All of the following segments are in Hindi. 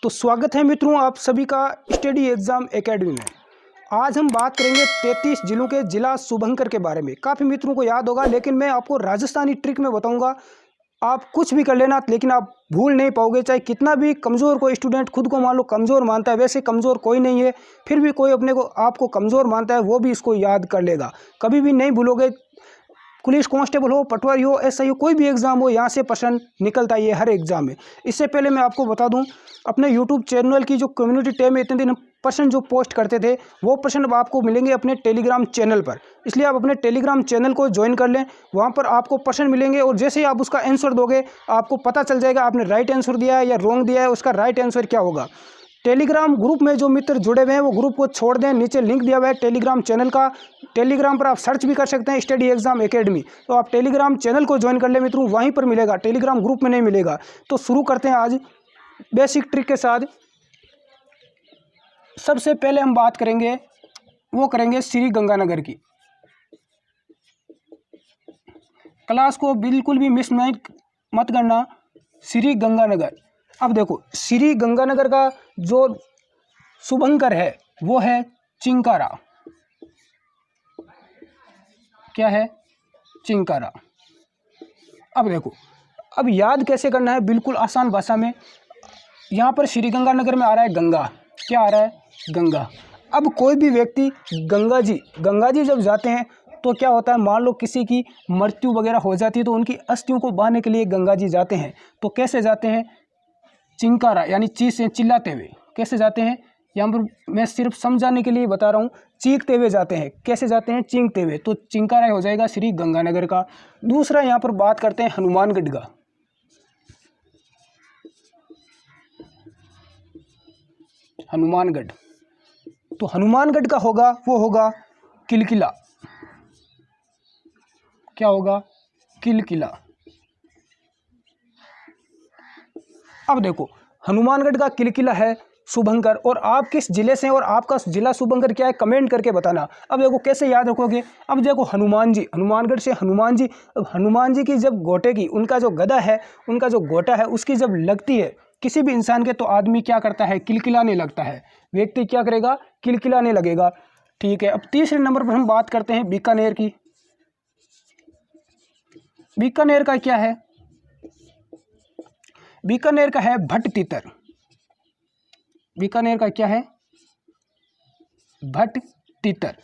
तो स्वागत है मित्रों आप सभी का स्टडी एग्जाम एकेडमी में। आज हम बात करेंगे 33 जिलों के जिला शुभंकर के बारे में। काफ़ी मित्रों को याद होगा, लेकिन मैं आपको राजस्थानी ट्रिक में बताऊंगा। आप कुछ भी कर लेना, लेकिन आप भूल नहीं पाओगे। चाहे कितना भी कमज़ोर कोई स्टूडेंट खुद को मान लो कमज़ोर मानता है, वैसे कमज़ोर कोई नहीं है, फिर भी कोई अपने को आपको कमज़ोर मानता है, वो भी इसको याद कर लेगा। कभी भी नहीं भूलोगे। पुलिस कांस्टेबल हो, पटवारी हो, एसआई हो, कोई भी एग्ज़ाम हो, यहाँ से प्रश्न निकलता है ये हर एग्ज़ाम में। इससे पहले मैं आपको बता दूं, अपने यूट्यूब चैनल की जो कम्युनिटी टैब में इतने दिन हम प्रश्न जो पोस्ट करते थे, वो प्रश्न अब आपको मिलेंगे अपने टेलीग्राम चैनल पर। इसलिए आप अपने टेलीग्राम चैनल को ज्वाइन कर लें। वहाँ पर आपको प्रश्न मिलेंगे और जैसे ही आप उसका आंसर दोगे, आपको पता चल जाएगा आपने राइट आंसर दिया है या रॉन्ग दिया है, उसका राइट आंसर क्या होगा। टेलीग्राम ग्रुप में जो मित्र जुड़े हुए हैं वो ग्रुप को छोड़ दें, नीचे लिंक दिया हुआ है टेलीग्राम चैनल का। टेलीग्राम पर आप सर्च भी कर सकते हैं स्टडी एग्जाम एकेडमी। तो आप टेलीग्राम चैनल को ज्वाइन कर ले मित्रों, वहीं पर मिलेगा, टेलीग्राम ग्रुप में नहीं मिलेगा। तो शुरू करते हैं आज बेसिक ट्रिक के साथ। सबसे पहले हम बात करेंगे, वो करेंगे श्री गंगानगर की। क्लास को बिल्कुल भी मिस मत करना। श्री गंगानगर। अब देखो, श्री गंगानगर का जो शुभंकर है वो है चिंकारा। क्या है? चिंकारा। अब देखो, अब याद कैसे करना है, बिल्कुल आसान भाषा में। यहाँ पर श्री गंगानगर में आ रहा है गंगा। क्या आ रहा है? गंगा। अब कोई भी व्यक्ति गंगा जी जब जाते हैं तो क्या होता है, मान लो किसी की मृत्यु वगैरह हो जाती है तो उनकी अस्थियों को बहाने के लिए गंगा जी जाते हैं। तो कैसे जाते हैं? चिंकारा, यानी चीख से चिल्लाते हुए। कैसे जाते हैं? यहाँ पर मैं सिर्फ समझाने के लिए बता रहा हूँ, चीखते हुए जाते हैं। कैसे जाते हैं? चीखते हुए। तो चिंकारा हो जाएगा श्री गंगानगर का। दूसरा यहाँ पर बात करते हैं हनुमानगढ़ का। हनुमानगढ़। तो हनुमानगढ़ का होगा, वो होगा किलकिला। क्या होगा? किलकिला। अब देखो, हनुमानगढ़ का किलकिला है शुभंकर, और आप किस जिले से हैं और आपका जिला शुभंकर क्या है, कमेंट करके बताना। अब देखो कैसे याद रखोगे। अब देखो, हनुमान जी, हनुमानगढ़ से हनुमान जी। अब हनुमान जी की जब गोटे की, उनका जो गदा है, उनका जो गोटा है, उसकी जब लगती है किसी भी इंसान के, तो आदमी क्या करता है? किलकिलाने लगता है। व्यक्ति क्या करेगा? किलकिलाने लगेगा। ठीक है। अब तीसरे नंबर पर हम बात करते हैं बीकानेर की। बीकानेर का क्या है? बीकानेर का है भट तीतर। बीकानेर का क्या है? भट तीतर।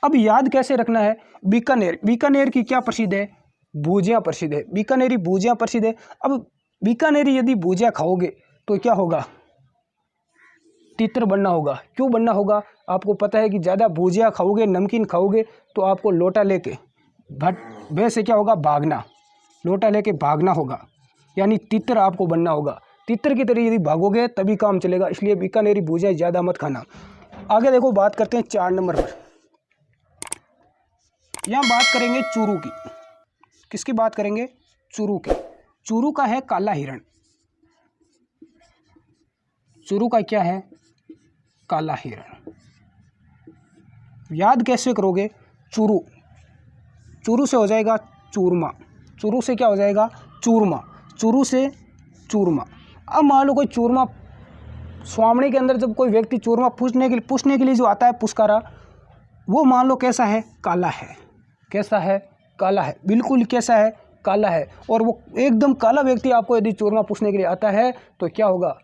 अब याद कैसे रखना है? बीकानेर की क्या प्रसिद्ध है? भुजिया प्रसिद्ध है। बीकानेरी भुजिया प्रसिद्ध है। अब बीकानेरी यदि भुजिया खाओगे तो क्या होगा? तीतर बनना होगा। क्यों बनना होगा? आपको पता है कि ज़्यादा भुजिया खाओगे, नमकीन खाओगे, तो आपको लोटा लेके भय से क्या होगा? भागना। लोटा लेके भागना होगा, यानी तीतर आपको बनना होगा। तीतर की तरह यदि भागोगे तभी काम चलेगा। इसलिए बीकानेरी भुजिया ज़्यादा मत खाना। आगे देखो, बात करते हैं 4 नंबर पर। यहाँ बात करेंगे चूरू की। किसकी बात करेंगे? चूरू की। चूरू का है काला हिरण। चूरू का क्या है? काला हिरण। याद कैसे करोगे? चूरू से हो जाएगा चूरमा। चूरू से क्या हो जाएगा? चूरमा। चूरू से चूरमा। अब मान लो कोई चूरमा, स्वामणी के अंदर जब कोई व्यक्ति चूरमा पूछने के लिए जो आता है पुष्कारा, वो मान लो कैसा है? काला है। कैसा है? काला है। बिल्कुल कैसा है? काला है। और वो एकदम काला व्यक्ति आपको यदि चूरमा पूछने के लिए आता है तो क्या होगा?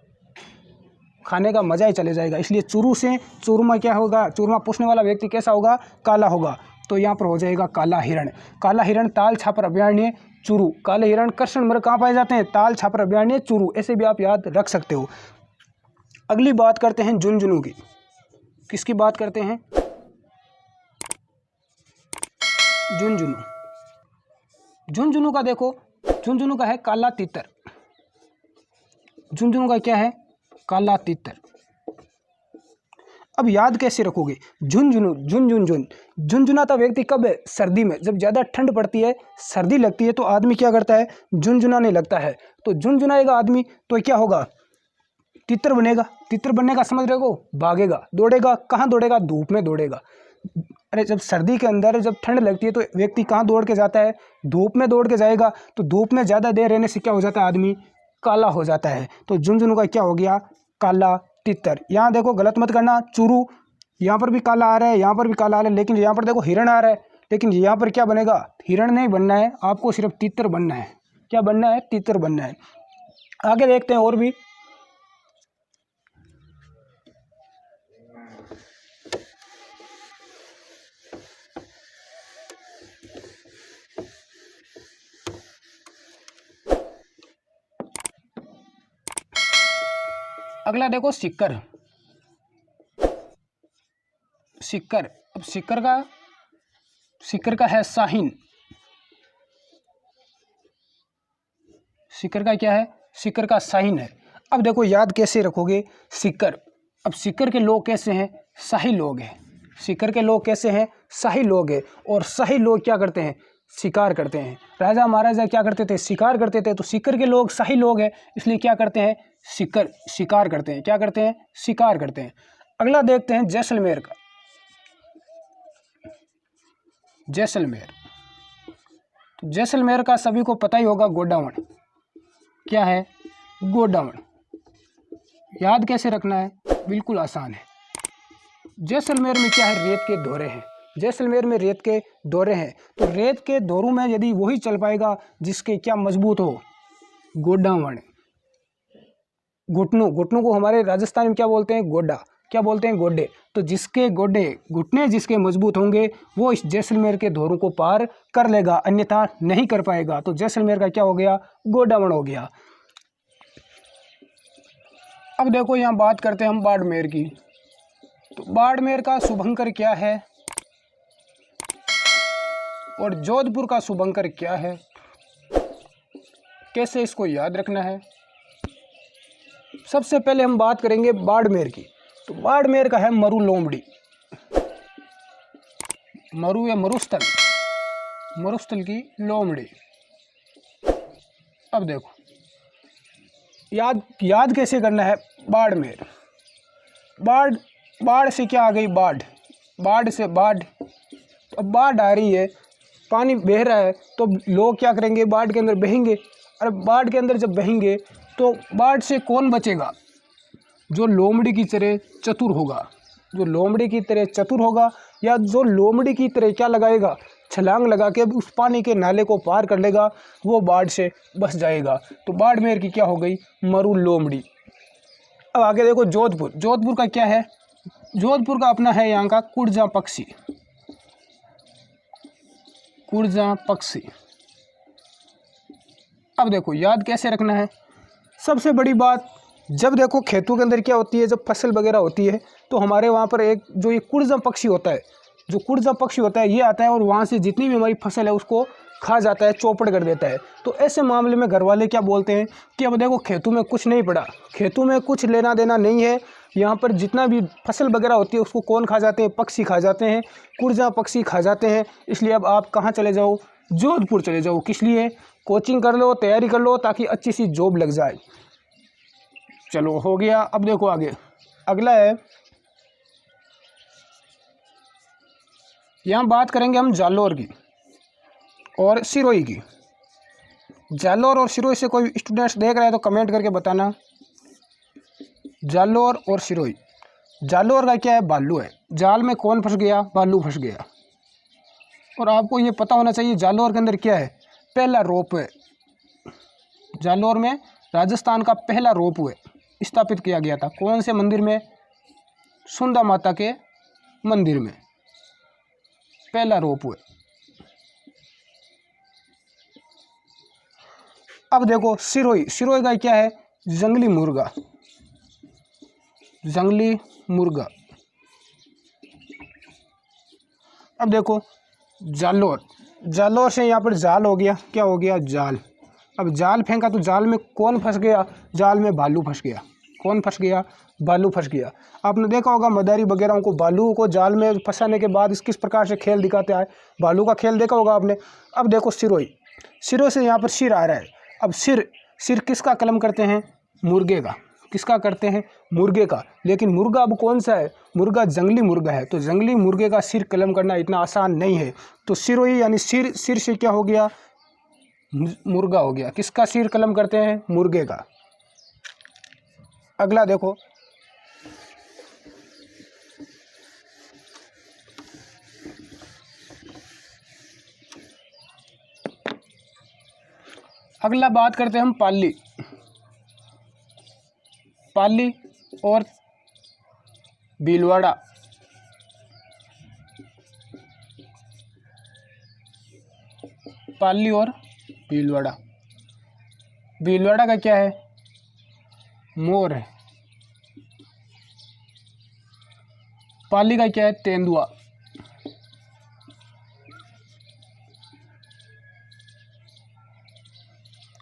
खाने का मजा ही चले जाएगा। इसलिए चूरू से चूरमा क्या होगा? चूरमा पूछने वाला व्यक्ति कैसा होगा? काला होगा। तो यहाँ पर हो जाएगा काला हिरण। काला हिरण ताल छापर अभयारण्य चूरू। काले हिरण कृष्ण मृग कहाँ पाए जाते हैं? ताल छापर अभयारण्य चूरू। ऐसे भी आप याद रख सकते हो। अगली बात करते हैं झुंझुनू की। किसकी बात करते हैं? झुंझुनू। झुंझुनू का देखो, झुंझुनू का है काला तीतर। झुंझुनू का क्या है? काला तीतर। अब याद कैसे रखोगे? झुंझुनाता व्यक्ति कब है? सर्दी में। जब ज़्यादा ठंड पड़ती है, सर्दी लगती है, तो आदमी क्या करता है? झुंझुनाने लगता है। तो झुंझुनाएगा आदमी तो क्या होगा? तीतर बनेगा। तीतर बनने का समझ रहे हो? भागेगा, दौड़ेगा। कहाँ दौड़ेगा? धूप में दौड़ेगा। अरे जब सर्दी के अंदर जब ठंड लगती है तो व्यक्ति कहाँ दौड़ के जाता है? धूप में दौड़ के जाएगा। तो धूप में ज़्यादा देर रहने से क्या हो जाता है? आदमी काला हो जाता है। तो झुंझुनू का क्या हो गया, काला तितर। यहाँ देखो गलत मत करना, चूरू यहाँ पर भी काला आ रहा है, यहाँ पर भी काला आ रहा है, लेकिन यहाँ पर देखो हिरण आ रहा है, लेकिन यहाँ पर क्या बनेगा, हिरण नहीं बनना है आपको, सिर्फ तितर बनना है। क्या बनना है, तितर बनना है। आगे देखते हैं और भी। अगला देखो सिक्कर। सिक्कर, अब सिक्कर का है शाहीन। सिक्कर का क्या है, सिक्कर का शाहीन है। अब देखो याद कैसे रखोगे सिक्कर। अब सिक्कर के लोग कैसे हैं, शाही लोग हैं। सिक्कर के लोग कैसे हैं, शाही लोग हैं। और शाही लोग क्या करते हैं, शिकार करते हैं। राजा महाराजा क्या करते थे, शिकार करते थे। तो सिक्कर के लोग शाही लोग हैं, इसलिए क्या करते हैं, शिकार करते हैं। क्या करते हैं, शिकार करते हैं। अगला देखते हैं जैसलमेर का। जैसलमेर, तो जैसलमेर का सभी को पता ही होगा, गोडावण। क्या है, गोडावण। याद कैसे रखना है, बिल्कुल आसान है। जैसलमेर में क्या है, रेत के दौरे हैं। जैसलमेर में रेत के दौरे हैं। तो रेत के दौरों में यदि वही चल पाएगा जिसके क्या मजबूत हो, गोडावण। घुटनों को हमारे राजस्थान में क्या बोलते हैं, गोडा। क्या बोलते हैं, गोडे। तो जिसके गोडे, घुटने जिसके मजबूत होंगे वो इस जैसलमेर के दौरों को पार कर लेगा, अन्यथा नहीं कर पाएगा। तो जैसलमेर का क्या हो गया, गोडावण हो गया। अब देखो यहाँ बात करते हैं हम बाड़मेर की। तो बाड़मेर का शुभंकर क्या है और जोधपुर का शुभंकर क्या है, कैसे इसको याद रखना है। सबसे पहले हम बात करेंगे बाड़मेर की। तो बाड़मेर का है मरु लोमड़ी। मरु या मरुस्थल, मरुस्थल की लोमड़ी। अब देखो याद कैसे करना है, बाड़मेर। बाढ़ से क्या आ गई, बाढ़ से बाढ़। अब बाढ़ आ रही है, पानी बह रहा है, तो लोग क्या करेंगे, बाढ़ के अंदर बहेंगे। और बाढ़ के अंदर जब बहेंगे तो बाढ़ से कौन बचेगा, जो लोमड़ी की तरह चतुर होगा। जो लोमड़ी की तरह चतुर होगा, या जो लोमड़ी की तरह क्या लगाएगा, छलांग लगा के उस पानी के नाले को पार कर लेगा, वो बाढ़ से बच जाएगा। तो बाड़मेर की क्या हो गई, मरु लोमड़ी। अब आगे देखो जोधपुर। जोधपुर का क्या है, जोधपुर का अपना है यहाँ का कुड़जा पक्षी। कुड़जा पक्षी। अब देखो याद कैसे रखना है। सबसे बड़ी बात, जब देखो खेतों के अंदर क्या होती है, जब फसल वगैरह होती है, तो हमारे वहाँ पर एक जो ये कुड़जा पक्षी होता है, जो कुड़जा पक्षी होता है, ये आता है और वहाँ से जितनी भी हमारी फसल है उसको खा जाता है, चौपड़ कर देता है। तो ऐसे मामले में घर वाले क्या बोलते हैं कि अब देखो खेतों में कुछ नहीं पड़ा, खेतों में कुछ लेना देना नहीं है, यहाँ पर जितना भी फसल वगैरह होती है उसको कौन खा जाते हैं, पक्षी खा जाते हैं, कुड़जा पक्षी खा जाते हैं। इसलिए अब आप कहाँ चले जाओ, जोधपुर चले जाओ। किस लिए, कोचिंग कर लो, तैयारी कर लो, ताकि अच्छी सी जॉब लग जाए। चलो हो गया। अब देखो आगे अगला है, यहाँ बात करेंगे हम जालोर की और सिरोही की। जालोर और सिरोही से कोई स्टूडेंट्स देख रहे हैं तो कमेंट करके बताना, जालोर और सिरोही। जालोर का क्या है, भालू है। जाल में कौन फंस गया, भालू फंस गया। और आपको ये पता होना चाहिए जालोर के अंदर क्या है, पहला रोपवे। जालोर में राजस्थान का पहला रोपवे स्थापित किया गया था। कौन से मंदिर में, सुंदा माता के मंदिर में पहला रोपवे। अब देखो सिरोही। सिरोही का क्या है, जंगली मुर्गा। जंगली मुर्गा। अब देखो जालोर। जालोर से यहाँ पर जाल हो गया, क्या हो गया, जाल। अब जाल फेंका तो जाल में कौन फंस गया, जाल में भालू फंस गया। कौन फंस गया, भालू फंस गया। आपने देखा होगा मदारी वगैरह को भालू को जाल में फंसाने के बाद किस प्रकार से खेल दिखाते हैं, भालू का खेल देखा होगा आपने। अब देखो सिरोही। सिरोही से यहाँ पर सिर आ रहा है। अब सिर किसका कलम करते हैं, मुर्गे का। किसका करते हैं, मुर्गे का। लेकिन मुर्गा अब कौन सा है, मुर्गा जंगली मुर्गा है। तो जंगली मुर्गे का सिर कलम करना इतना आसान नहीं है। तो सिरोही यानी सिर से क्या हो गया, मुर्गा हो गया। किसका सिर कलम करते हैं, मुर्गे का। अगला देखो, अगला बात करते हैं हम पाली। पाली और भीलवाड़ा। पाली और भीलवाड़ा। भीलवाड़ा का क्या है? मोर है। पाली का क्या है? तेंदुआ।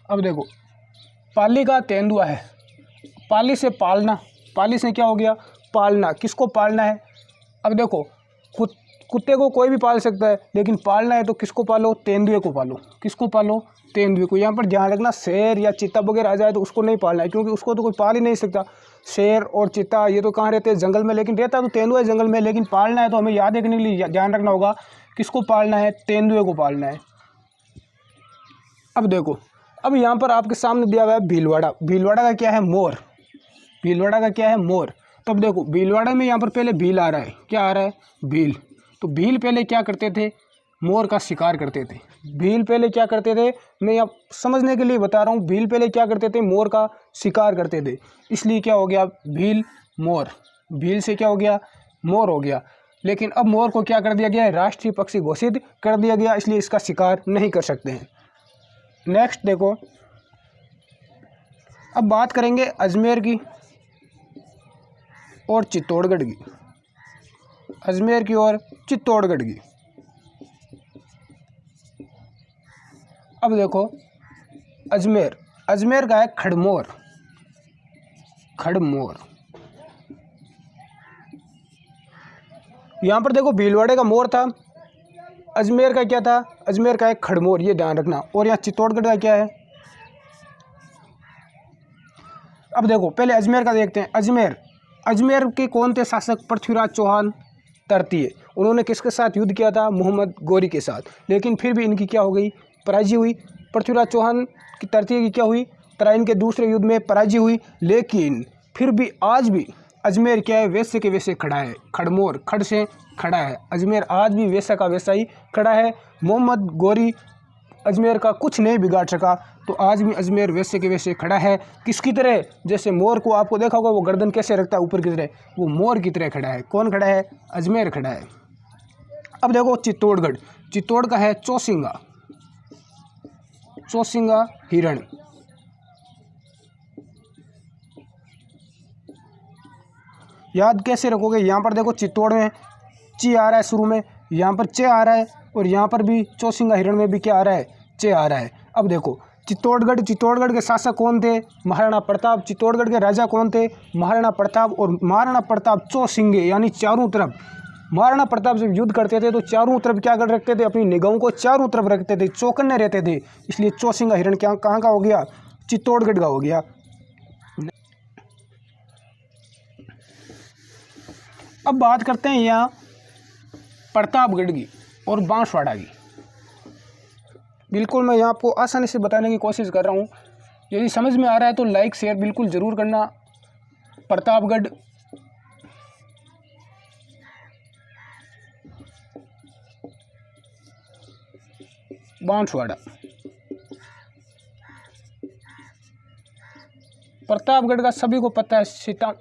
अब देखो, पाली का तेंदुआ है। पाली से पालना, पाली से क्या हो गया? पालना। किसको पालना है? अब देखो, कुत्ते को कोई भी पाल सकता है, लेकिन पालना है तो किसको पालो? तेंदुए को पालो। किसको पालो? तेंदुए को। यहाँ पर ध्यान रखना, शेर या चीता वगैरह आ जाए तो उसको नहीं पालना है, क्योंकि उसको तो कोई पाल ही नहीं सकता। शेर और चीता ये तो कहाँ रहते हैं? जंगल में, लेकिन रहता तो तेंदुआ है जंगल में। लेकिन पालना है तो हमें याद रखने के लिए ध्यान रखना होगा, किसको पालना है? तेंदुए को पालना है। अब देखो, अब यहाँ पर आपके सामने दिया हुआ है भीलवाड़ा। भीलवाड़ा का क्या है? मोर। भीलवाड़ा का क्या है? मोर। तो अब देखो, भीलवाड़ा में यहाँ पर पहले भील आ रहा है। क्या आ रहा है? भील। तो भील पहले क्या करते थे? मोर का शिकार करते थे। भील पहले क्या करते थे? मैं आप समझने के लिए बता रहा हूँ। भील पहले क्या करते थे? मोर का शिकार करते थे। इसलिए क्या हो गया? भील मोर। भील से क्या हो गया? मोर हो गया। लेकिन अब मोर को क्या कर दिया गया है? राष्ट्रीय पक्षी घोषित कर दिया गया, इसलिए इसका शिकार नहीं कर सकते हैं। नेक्स्ट देखो, अब बात करेंगे अजमेर की और चित्तौड़गढ़ की। अजमेर की और चित्तौड़गढ़ की। अब देखो, अजमेर, अजमेर का है खड़मोर। खड़मोर। यहाँ पर देखो, भीलवाड़े का मोर था, अजमेर का क्या था? अजमेर का है खड़मोर, ये ध्यान रखना। और यहाँ चित्तौड़गढ़ का क्या है? अब देखो, पहले अजमेर का देखते हैं। अजमेर, अजमेर के कौन थे शासक? पृथ्वीराज चौहान तृतीय। उन्होंने किसके साथ युद्ध किया था? मोहम्मद गोरी के साथ। लेकिन फिर भी इनकी क्या हो गई? पराजय हुई। पृथ्वीराज चौहान की तृतीय की क्या हुई? तराइन के दूसरे युद्ध में पराजय हुई। लेकिन फिर भी आज भी अजमेर क्या है? वैसे के वैसे खड़ा है। खड़मोर, खड़ से खड़ा है। अजमेर आज भी वैसा का वैसा ही खड़ा है। मोहम्मद गोरी अजमेर का कुछ नहीं बिगाड़ सका, तो आज भी अजमेर वैसे के वैसे खड़ा है। किसकी तरह? जैसे मोर को आपको देखा होगा, वो गर्दन कैसे रखता है ऊपर की तरह, वो मोर की तरह खड़ा है। कौन खड़ा है? अजमेर खड़ा है। अब देखो चित्तौड़गढ़। चित्तौड़ का है चौसिंगा। चौसिंगा हिरण। याद कैसे रखोगे? यहाँ पर देखो, चित्तौड़ में ची आ रहा है शुरू में, यहाँ पर चे आ रहा है, और यहाँ पर भी चौसिंगा हिरण में भी क्या आ रहा है? चे आ रहा है। अब देखो, चित्तौड़गढ़, चित्तौड़गढ़ के शासक कौन थे? महाराणा प्रताप। चित्तौड़गढ़ के राजा कौन थे? महाराणा प्रताप। और महाराणा प्रताप चौसिंगे, यानी चारों तरफ। महाराणा प्रताप जब युद्ध करते थे तो चारों तरफ क्या कर रखते थे? अपनी निगाहों को चारों तरफ रखते थे, चौकन्ने रहते थे। इसलिए चौसिंगा हिरण क्या कहाँ का हो गया? चित्तौड़गढ़ का हो गया। अब बात करते हैं यहाँ प्रतापगढ़ की और बांसवाड़ा की। बिल्कुल मैं यहाँ आपको आसानी से बताने की कोशिश कर रहा हूँ। यदि समझ में आ रहा है तो लाइक शेयर बिल्कुल ज़रूर करना। प्रतापगढ़, बांसवाड़ा। प्रतापगढ़ का सभी को पता है, सीता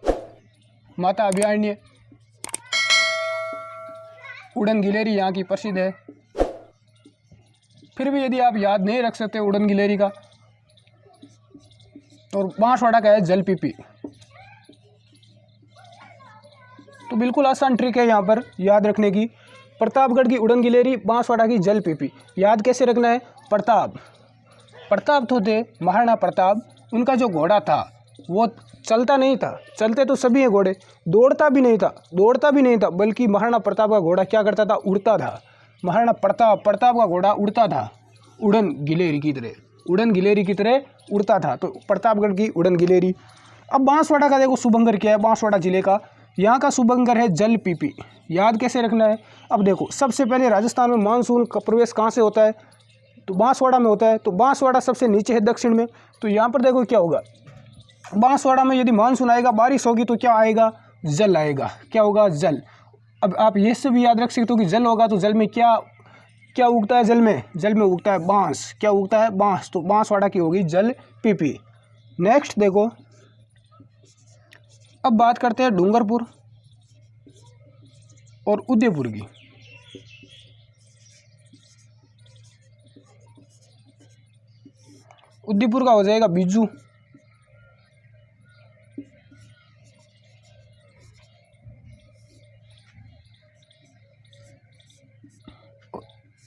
माता अभयारण्य, उड़न गिलेरी यहाँ की प्रसिद्ध है। फिर भी यदि आप याद नहीं रख सकते उड़न गिलेरी का, और बांसवाड़ा का है जलपीपी। तो बिल्कुल आसान ट्रिक है यहाँ पर याद रखने की। प्रतापगढ़ की उड़न गिलेरी, बांसवाड़ा की जलपीपी। याद कैसे रखना है? प्रताप, प्रताप तो थे महाराणा प्रताप। उनका जो घोड़ा था वो चलता नहीं था, चलते तो सभी हैं घोड़े, दौड़ता भी नहीं था, दौड़ता भी नहीं था, बल्कि महाराणा प्रताप का घोड़ा क्या करता था? उड़ता था। महाराणा प्रताप का घोड़ा उड़ता था, उड़न गिलेरी की तरह, उड़न गिलेरी की तरह उड़ता था। तो प्रतापगढ़ की उड़न गिलेरी। अब बांसवाड़ा का देखो शुभंकर क्या है? बांसवाड़ा जिले का यहाँ का शुभंकर है जलपीपी। याद कैसे रखना है? अब देखो, सबसे पहले राजस्थान में मानसून का प्रवेश कहाँ से होता है? तो बांसवाड़ा में होता है। तो बांसवाड़ा सबसे नीचे है दक्षिण में। तो यहाँ पर देखो क्या होगा? बांसवाड़ा में यदि मानसून आएगा, बारिश होगी तो क्या आएगा, जल आएगा। क्या होगा, जल। अब आप ये सब भी याद रख सकते हो कि जल होगा तो जल में क्या क्या उगता है, जल में उगता है बांस। क्या उगता है, बांस। तो बांसवाड़ा की होगी जल पीपी। नेक्स्ट देखो, अब बात करते हैं डूंगरपुर और उदयपुर की। उदयपुर का हो जाएगा बिज्जू।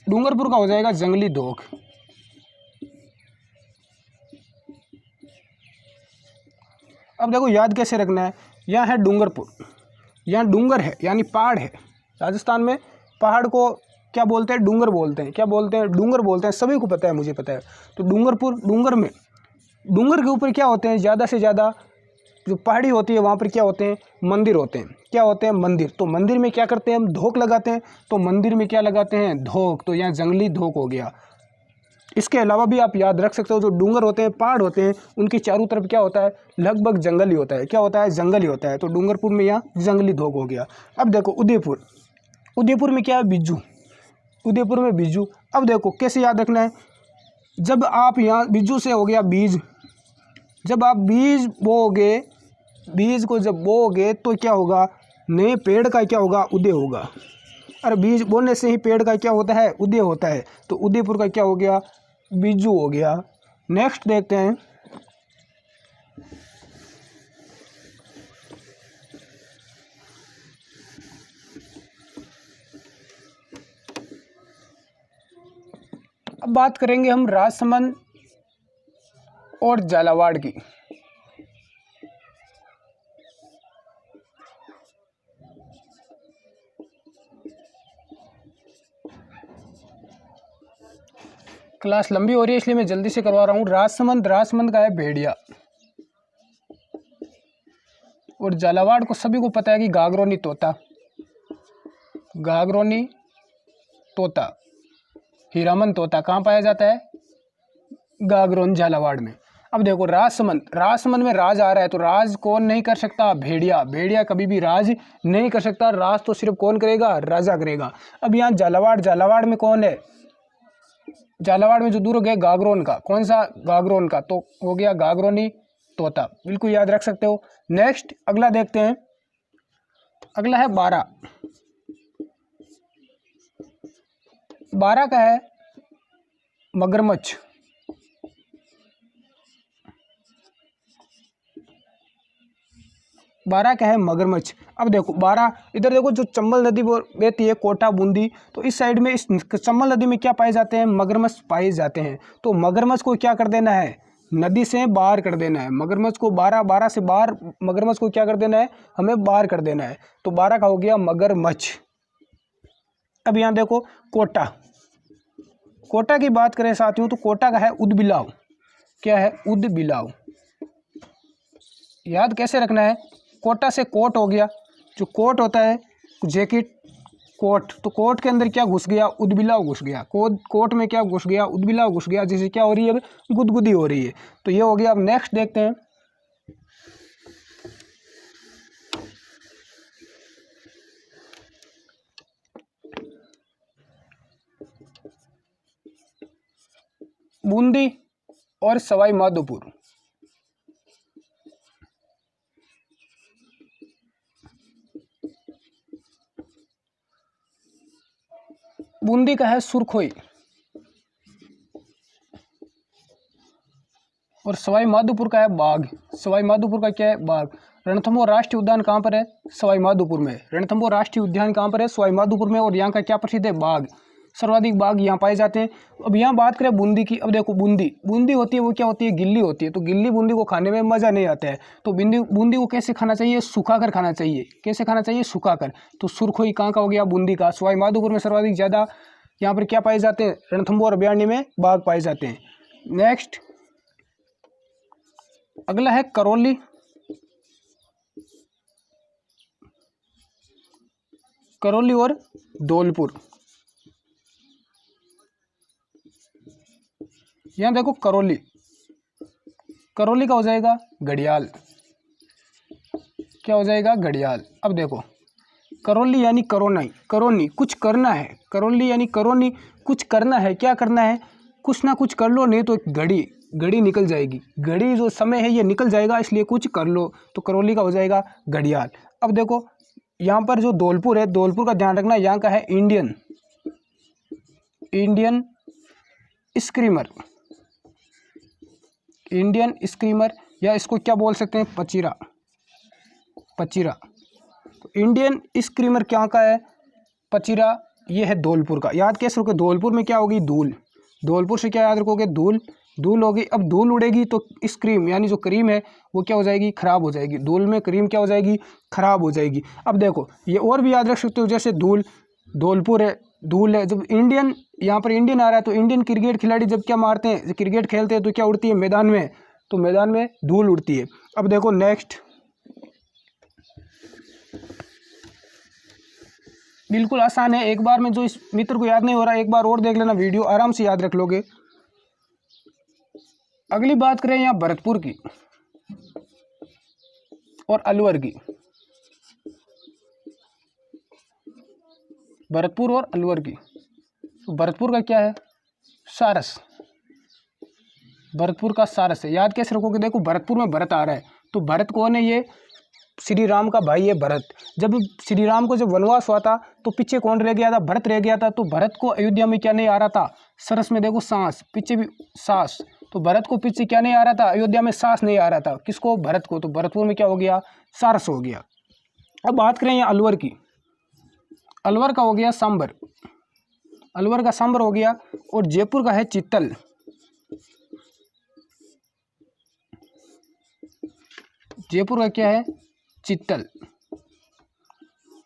डूंगरपुर का हो जाएगा जंगली धोख। अब देखो याद कैसे रखना है, यहाँ है डूंगरपुर, यहाँ डूंगर है यानी पहाड़ है। राजस्थान में पहाड़ को क्या बोलते हैं, डूंगर बोलते हैं। क्या बोलते हैं, डूंगर बोलते हैं। सभी को पता है, मुझे पता है। तो डूंगरपुर, डूंगर में, डूंगर के ऊपर क्या होते हैं, ज़्यादा से ज़्यादा जो पहाड़ी होती है वहाँ पर क्या होते हैं, मंदिर होते हैं। क्या होते हैं, मंदिर। तो मंदिर में क्या करते हैं हम, धोक लगाते हैं। तो मंदिर में क्या लगाते हैं, धोक। तो यहाँ जंगली धोक हो गया। इसके अलावा भी आप याद रख सकते हो, जो डूंगर होते हैं, पहाड़ होते हैं, उनकी चारों तरफ क्या होता है, लगभग जंगल ही होता है। क्या होता है, जंगल ही होता है। तो डूंगरपुर में यहाँ जंगली धोक हो गया। अब देखो उदयपुर, उदयपुर में क्या है, बिज्जू। उदयपुर में बिज्जू। अब देखो कैसे याद रखना है, जब आप यहाँ बिज्जू से हो गया बीज, जब आप बीज बोओगे, बीज को जब बोओगे तो क्या होगा, नए पेड़ का क्या होगा, उदय होगा। और बीज बोने से ही पेड़ का क्या होता है, उदय होता है। तो उदयपुर का क्या हो गया, बिज्जू हो गया। नेक्स्ट देखते हैं, अब बात करेंगे हम राजसमंद और झालावाड़ की। क्लास लंबी हो रही है इसलिए मैं जल्दी से करवा रहा हूँ। राजसमंद, राजसमंद का है भेड़िया। और झालावाड़ को सभी को पता है कि गागरोनी तोता, गागरोनी तोता, हीरामन तोता कहाँ पाया जाता है, गागरोन, झालावाड़ में। अब देखो राजसमंद, राजसमंद में राज आ रहा है तो राज कौन नहीं कर सकता, भेड़िया। भेड़िया कभी भी राज नहीं कर सकता, राज तो सिर्फ कौन करेगा, राजा करेगा। अब यहाँ झालावाड़, झालावाड़ में कौन है, झालावाड़ में जो दूर हो गया गागरोन का, कौन सा, गागरोन का। तो हो गया गागरोनी तोता, बिल्कुल याद रख सकते हो। नेक्स्ट अगला देखते हैं, अगला है बारा। बारा का है मगरमच्छ। बारा क्या है, मगरमच्छ। अब देखो बारा, इधर देखो जो चंबल नदी बहती है, कोटा बूंदी, तो इस साइड में, इस चंबल नदी में क्या पाए जाते हैं, मगरमच्छ पाए जाते हैं। तो मगरमच्छ को क्या कर देना है, नदी से बाहर कर देना है। मगरमच्छ को बारा से बाहर, मगरमच्छ को क्या कर देना है, हमें बाहर कर देना है। तो बारा का हो गया मगरमच्छ। अब यहाँ देखो कोटा, कोटा की बात करें साथियों तो कोटा का है उदबिलाव। क्या है, उदबिलाव। याद कैसे रखना है, कोटा से कोट हो गया, जो कोट होता है जैकेट, कोट। तो कोट के अंदर क्या घुस गया, उदबिलाव घुस गया। कोट में क्या घुस गया, उदबिलाव घुस गया, जिससे क्या हो रही है, अब गुदगुदी हो रही है। तो ये हो गया। अब नेक्स्ट देखते हैं, बूंदी और सवाई माधोपुर। बूंदी का है सुरखोई और सवाई माधोपुर का है बाघ। सवाई माधोपुर का क्या है, बाघ। रणथंभौर राष्ट्रीय उद्यान कहाँ पर है, सवाई माधोपुर में। रणथंभौर राष्ट्रीय उद्यान कहाँ पर है, सवाई माधोपुर में। और यहाँ का क्या प्रसिद्ध है, बाघ। सर्वाधिक बाघ यहाँ पाए जाते हैं। अब यहाँ बात करें बूंदी की। अब देखो बूंदी, बूंदी होती है वो क्या होती है, गिल्ली होती है। तो गिल्ली बूंदी को खाने में मज़ा नहीं आता है। तो बूंदी को कैसे खाना चाहिए, सुखा कर खाना चाहिए। कैसे खाना चाहिए, सुखा कर। तो सुरखोई कहाँ का हो गया, बूंदी का। सवाई माधोपुर में सर्वाधिक ज़्यादा यहाँ पर क्या पाए जाते हैं, रणथंभौर अभयारण्य में बाघ पाए जाते हैं। नेक्स्ट अगला है करौली, करौली और धौलपुर। यहाँ देखो करौली, करौली का हो जाएगा घड़ियाल। क्या हो जाएगा? घड़ियाल। अब देखो करौली यानी करोनाई, करोनी कुछ करना है, करौली यानी करोनी कुछ करना है। क्या करना है? कुछ ना कुछ कर लो, नहीं तो घड़ी घड़ी निकल जाएगी, घड़ी जो समय है ये निकल जाएगा, इसलिए कुछ कर लो। तो करौली का हो जाएगा घड़ियाल। अब देखो यहाँ पर जो धौलपुर है, धौलपुर का ध्यान रखना, यहाँ का है Indian, Indian screamer, Indian screamer, या इसको क्या बोल सकते हैं? पचीरा, पचीरा। तो इंडियन स्क्रीमर क्या का है? पचीरा। ये है धौलपुर का। याद कैसे रखोगे? धौलपुर में क्या होगी? धूल। धौलपुर से क्या याद रखोगे? धूल, धूल होगी। अब धूल उड़ेगी तो स्क्रीम यानी जो क्रीम है वो क्या हो जाएगी? खराब हो जाएगी। धूल में क्रीम क्या हो जाएगी? खराब हो जाएगी। अब देखो ये और भी याद रख सकते हो, जैसे धूल, धौलपुर है, धूल है। जब इंडियन, यहाँ पर इंडियन आ रहा है तो इंडियन क्रिकेट खिलाड़ी जब क्या मारते हैं, क्रिकेट खेलते हैं तो क्या उड़ती है? मैदान में, तो मैदान में धूल उड़ती है। अब देखो नेक्स्ट, बिल्कुल आसान है, एक बार में जो इस मित्र को याद नहीं हो रहा एक बार और देख लेना वीडियो, आराम से याद रख लोगे। अगली बात करें यहाँ भरतपुर की और अलवर की, भरतपुर और अलवर की। तो भरतपुर का क्या है? सारस, भरतपुर का सारस है। याद कैसे रखोगे? देखो भरतपुर में भरत आ रहा है, तो भरत कौन है? ये श्री राम का भाई है भरत। जब श्री राम को जब वनवास हुआ था तो पीछे कौन रह गया था? भरत रह गया था। तो भरत को अयोध्या में क्या नहीं आ रहा था? सरस में देखो सांस, पीछे भी सांस, तो भरत को पीछे क्या नहीं आ रहा था? अयोध्या में सांस नहीं आ रहा था। किसको? भरत को। तो भरतपुर में क्या हो गया? सारस हो गया। अब बात करें यहाँ अलवर की, अलवर का हो गया सांबर, अलवर का सांबर हो गया। और जयपुर का है चित्तल, जयपुर का क्या है? चित्तल।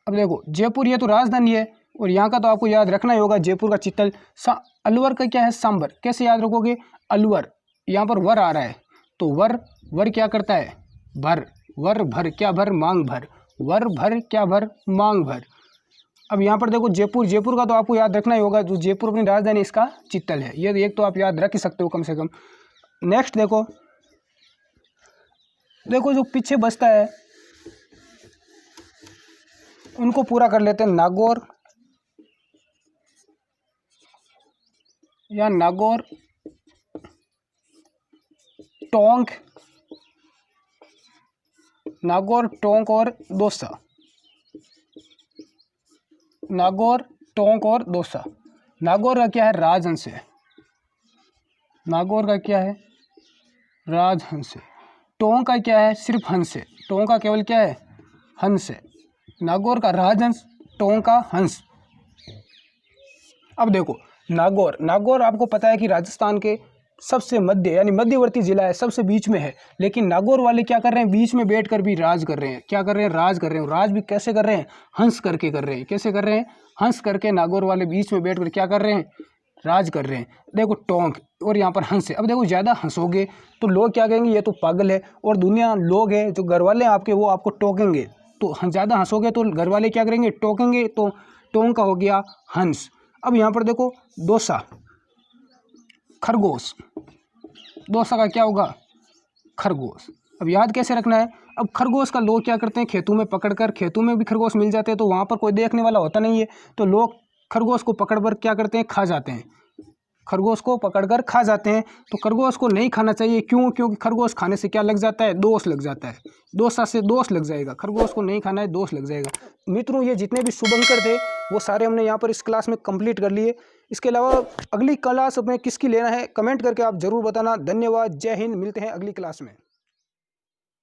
अब देखो जयपुर ये तो राजधानी है और यहाँ का तो आपको याद रखना ही होगा, जयपुर का चित्तल। अलवर का क्या है? सांबर। कैसे याद रखोगे? अलवर, यहाँ पर वर आ रहा है तो वर, वर क्या करता है? भर, वर भर, क्या भर? मांग भर, वर भर क्या भर? मांग भर। अब यहाँ पर देखो जयपुर, जयपुर का तो आपको याद रखना ही होगा, जो जयपुर अपनी राजधानी इसका चित्तल है। ये एक तो आप याद रख ही सकते हो कम से कम। नेक्स्ट देखो, देखो जो पीछे बचता है उनको पूरा कर लेते हैं। नागौर या नागौर, टोंक, नागौर, टोंक और दौसा, नागौर, टोंक और दौसा। नागौर का क्या है? राजहंस है, नागौर का क्या है? राजहंस है। टोंक का क्या है? सिर्फ हंस है, टोंक का केवल क्या है? हंस है। नागौर का राजहंस, टोंक का हंस। अब देखो नागौर, नागौर आपको पता है कि राजस्थान के सबसे मध्य यानी मध्यवर्ती जिला है, सबसे बीच में है। लेकिन नागौर वाले क्या कर रहे हैं? बीच में बैठकर भी राज कर रहे हैं। क्या कर रहे हैं? राज कर रहे हैं। राज भी कैसे कर रहे हैं? हंस करके कर रहे हैं। कैसे कर रहे हैं? हंस करके। नागौर वाले बीच में बैठकर क्या कर रहे हैं? राज कर रहे हैं। देखो टोंक और यहाँ पर हंस है। अब देखो ज़्यादा हंसोगे तो लोग क्या कहेंगे? ये तो पागल है। और दुनिया लोग हैं जो घर वाले हैं आपके, वो आपको टोकेंगे। तो ज़्यादा हंसोगे तो घर वाले क्या करेंगे? टोकेंगे। तो टोंक का हो गया हंस। अब यहाँ पर देखो दौसा, खरगोश, दौसा का क्या होगा? खरगोश। अब याद कैसे रखना है? अब खरगोश का लोग क्या करते हैं? खेतों में पकड़कर, खेतों में भी खरगोश मिल जाते हैं तो वहाँ पर कोई देखने वाला होता नहीं है, तो लोग खरगोश को पकड़कर क्या करते हैं? खा जाते हैं, खरगोश को पकड़कर खा जाते हैं। तो खरगोश को नहीं खाना चाहिए। क्यों? क्योंकि खरगोश खाने से क्या लग जाता है? दोष लग जाता है। दोषा से दोष लग जाएगा, खरगोश को नहीं खाना है, दोष लग जाएगा। मित्रों ये जितने भी शुभंकर थे वो सारे हमने यहाँ पर इस क्लास में कंप्लीट कर लिए। इसके अलावा अगली क्लास में किसकी लेना है कमेंट करके आप जरूर बताना। धन्यवाद, जय हिंद, मिलते हैं अगली क्लास में।